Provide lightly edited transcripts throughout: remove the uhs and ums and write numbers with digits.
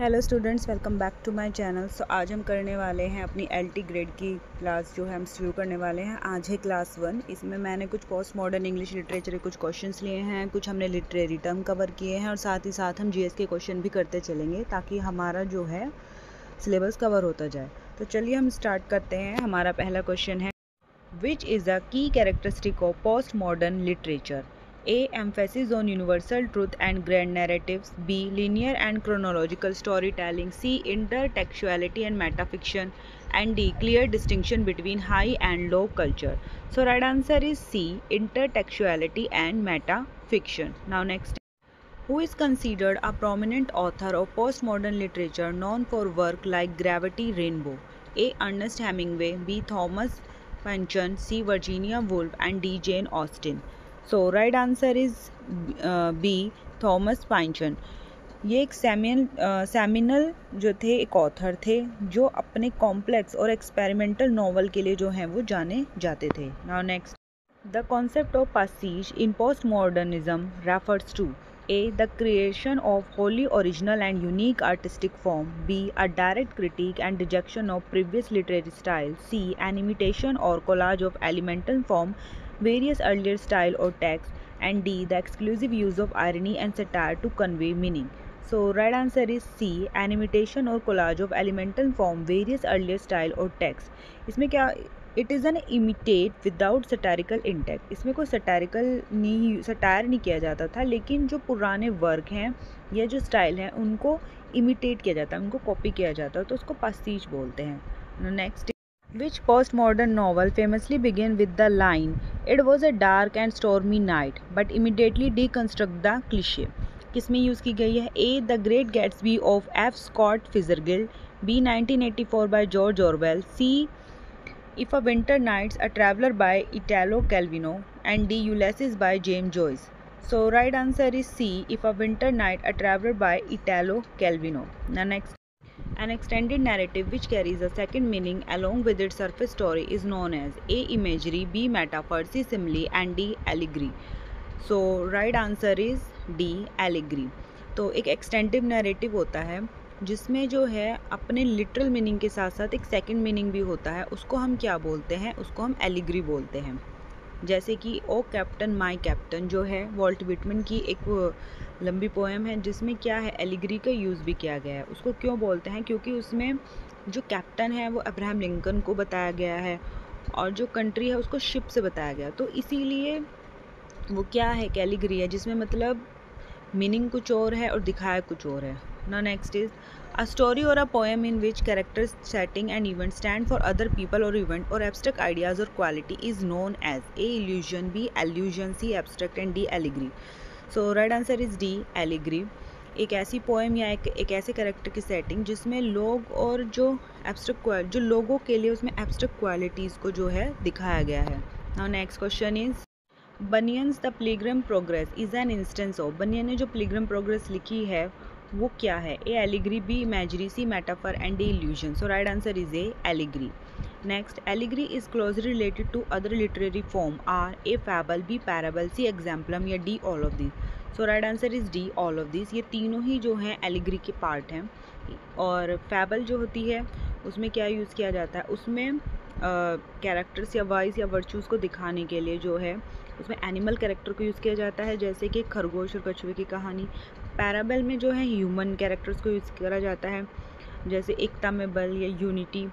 Hello students, welcome back to my channel. So आज हम करने वाले हैं अपनी एलटी ग्रेड की क्लास जो है हम शुरू करने वाले हैं। आज है क्लास 1। इसमें मैंने कुछ पोस्ट मॉडर्न इंग्लिश लिटरेचर के कुछ क्वेश्चंस लिए हैं, कुछ हमने लिटरेरी टर्म कवर किए हैं और साथ ही साथ हम जीएस के क्वेश्चन भी करते चलेंगे ताकि हमारा जो है सिलेबस कवर होता जाए। तो चलिए हम स्टार्ट करते हैं। हमारा पहला क्वेश्चन है, which is the key characteristic of post modern literature? A. Emphasis on universal truth and grand narratives. B. Linear and chronological storytelling. C. Intertextuality and metafiction. And D. Clear distinction between high and low culture. So right answer is C. Intertextuality and metafiction. Now next. Who is considered a prominent author of postmodern literature known for work like Gravity, Rainbow? A. Ernest Hemingway. B. Thomas Pynchon. C. Virginia Woolf. And D. Jane Austen. So right answer is B, Thomas Pynchon. ये एक seminal जो थे, एक author थे जो अपने complex और experimental novel के लिए जो हैं वो जाने जाते थे। Now next, the concept of pastiche in post modernism refers to A. The creation of wholly original and unique artistic form. B. A direct critique and rejection of previous literary style. C. An imitation or collage of elemental form, various earlier style or text. And D. The exclusive use of irony and satire to convey meaning. So right answer is C. An imitation or collage of elemental form, various earlier style or text. इसमें क्या, it is an imitate without satirical intact. इसमें कोई satire नहीं किया जाता था, लेकिन जो पुराने वर्क हैं या जो स्टाइल हैं उनको इमिटेट किया जाता है, उनको कॉपी किया जाता है, तो उसको पास्तीज बोलते हैं। Next, which post modern novel famously begin with the line it was a dark and stormy night but immediately deconstruct the cliche? किसमें यूज़ की गई है? A. The Great Gatsby of F Scott Fitzgerald. B. 1984 by George Orwell. C. If a Winter Nights, A Traveler by Italo Calvino. And D. Ulysses by James Joyce. So right answer is C. If a Winter Night, A Traveler by Italo Calvino. Now next, an extended narrative which carries a second meaning along with its surface story is known as A. Imagery, B. Metaphor, C. Simile, and D. Allegory. So right answer is D. Allegory. तो एक एक्सटेंडिव narrative होता है जिसमें जो है अपने literal meaning के साथ साथ एक सेकंड मीनिंग भी होता है, उसको हम क्या बोलते हैं? उसको हम एलिग्री बोलते हैं। जैसे कि ओ कैप्टन माय कैप्टन जो है वॉल्ट विटमन की एक लंबी पोएम है जिसमें क्या है, एलिग्री का यूज़ भी किया गया है। उसको क्यों बोलते हैं? क्योंकि उसमें जो कैप्टन है वो अब्राहम लिंकन को बताया गया है और जो कंट्री है उसको शिप से बताया गया, तो इसीलिए वो क्या है, एलिग्री है, जिसमें मतलब मीनिंग कुछ और है और दिखाया कुछ और है। Now next is a story or a poem in which characters, setting and event stand for other people or event or abstract ideas or quality is known as A. Illusion, B. Allusion, C. Abstract and D. Allegory. So right answer is D. Allegory. एक ऐसी poem या एक ऐसे character की setting जिसमें लोग और जो एब्स्ट्रैक्ट जो लोगों के लिए उसमें एब्स्ट्रैक्ट क्वालिटीज़ को जो है दिखाया गया है। Now next question is Bunyan's the pilgrim progress is an instance of. Bunyan ने जो पिलग्रिम प्रोग्रेस लिखी है वो क्या है? A. Allegory, B. Imagery, C. Metaphor and D. Illusion. So right answer is A. Allegory. Next, allegory is closely related to other literary form are A. Fable, B. Parable, C. Exemplum या D. All of this. So right answer is D. All of this. ये तीनों ही जो हैं allegory के part हैं। और फैबल जो होती है उसमें क्या यूज़ किया जाता है? उसमें कैरेक्टर्स या वाइज या वर्चूज़ को दिखाने के लिए जो है उसमें एनिमल कैरेक्टर को यूज़ किया जाता है, जैसे कि खरगोश और कछुए की कहानी। पैराबल में जो है ह्यूमन कैरेक्टर्स को यूज़ करा जाता है, जैसे एकता में बल या यूनिटी।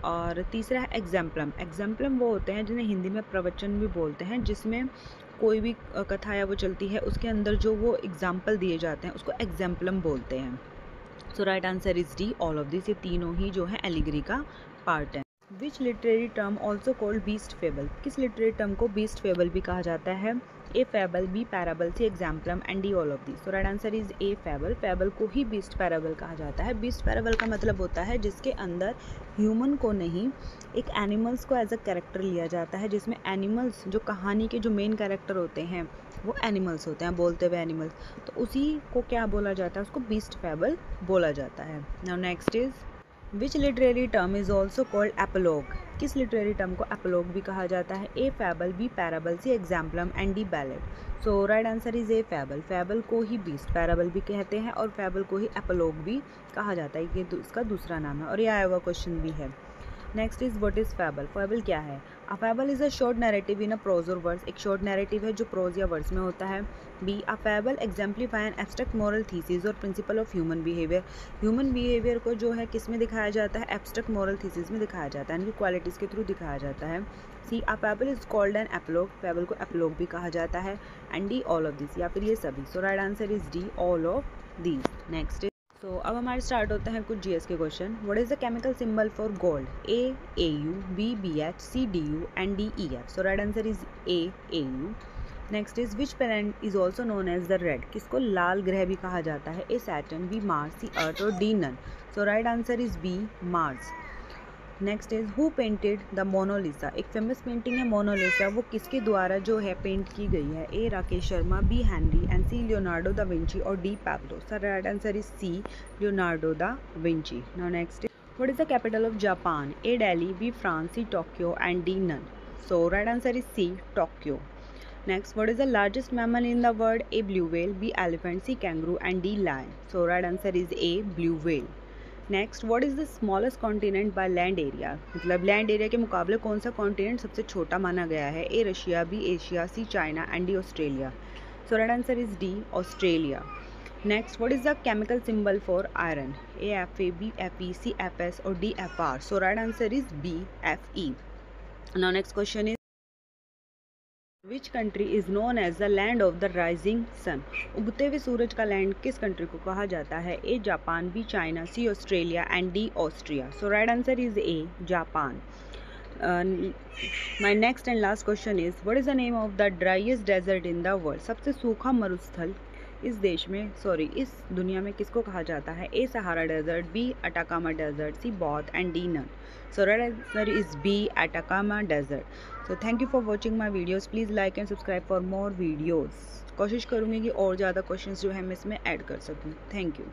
और तीसरा है एग्जाम्पलम। एग्जाम्पलम वो होते हैं जिन्हें हिंदी में प्रवचन भी बोलते हैं, जिसमें कोई भी कथा या वो चलती है उसके अंदर जो वो एग्जाम्पल दिए जाते हैं उसको एग्जाम्पलम बोलते हैं। So right answer is D. All of this. ये तीनों ही जो है एलिग्री का पार्ट है। Which literary term also called beast fable? किस लिटरेरी टर्म को बीस्ट फेबल भी कहा जाता है? A. Fable, B. Parable, C. Exemplum and D. All of this. So right answer is A. Fable. Fable को ही बीस्ट पैराबल कहा जाता है। बीस्ट पैराबल का मतलब होता है जिसके अंदर ह्यूमन को नहीं, एक एनिमल्स को एज अ कैरेक्टर लिया जाता है, जिसमें एनिमल्स जो कहानी के जो मेन कैरेक्टर होते हैं वो एनिमल्स होते हैं, बोलते हुए एनिमल्स, तो उसी को क्या बोला जाता है? उसको बीस्ट फैबल बोला जाता है। Now next is which literary term is also called apologue? किस लिटरेरी टर्म को एपिलॉग भी कहा जाता है? A fable, B parable, C exemplum and D ballad. So right answer is A fable. Fable को ही बीस्ट पैराबल भी कहते हैं और फैबल को ही एपिलॉग भी कहा जाता है, ये इसका दूसरा नाम है और ये आया हुआ क्वेश्चन भी है। Next is what is fable. Fable क्या है? A fable is a short narrative in a prose और वर्ड्स। एक शॉर्ट नैरेटिव है जो प्रोज या वर्ड्स में होता है। B a fable exemplify an abstract moral thesis और principle of human behaviour. Human behaviour को जो है किस में दिखाया जाता है? एब्स्ट्रैक्ट मॉरल थीसिस में दिखाया जाता है, यानी कि क्वालिटीज़ के थ्रू दिखाया जाता है। C a fable is called an epilogue. Fable को एपिलॉग भी कहा जाता है। And D all of this, या फिर ये सभी। So right answer is D all of these. Next तो अब हमारे स्टार्ट होते हैं कुछ जीएस के question. What is the chemical symbol for gold? A AU, B BH, C DU and D EF। So right answer is A AU। Next is which planet is also known as the red. किसको लाल ग्रह भी कहा जाता है? A Saturn, B Mars, C earth और D none. So right answer is B Mars. Next is who painted the Mona Lisa. एक famous painting है मोनालिसा, वो किसके द्वारा जो है पेंट की गई है? A Rakesh Sharma, B Henry and C Leonardo da Vinci और D Pablo. So right answer is C Leonardo da Vinci. Now next, what is the capital of Japan? A Delhi, B France, C Tokyo and D none. So right answer is C Tokyo. Next, what is the largest mammal in the world? A blue whale, B elephant, C kangaroo and D lion. So right answer is A blue whale. Next, what is the smallest continent by land area. मतलब land area के मुकाबले कौन सा continent सबसे छोटा माना गया है? A Russia, B Asia, C China and D Australia. So right answer is D Australia. Next, what is the chemical symbol for iron? A Fa, B Fe, C Fs और D Fr। So right answer is B Fe। Now next question is which country is known as the land of the rising sun. उगते हुए सूरज का land किस country को कहा जाता है? A Japan, B China, C Australia and D Austria. So right answer is A Japan. My next and last question is what is the name of the driest desert in the world. सबसे सूखा मरुस्थल इस देश में इस दुनिया में किसको कहा जाता है? A Sahara desert, B Atacama desert, C both and D none. So right answer is B Atacama desert. So thank you for watching my videos. Please like and subscribe for more videos. कोशिश करूँगी कि और ज़्यादा questions जो है मैं इसमें add कर सकूँ। Thank you.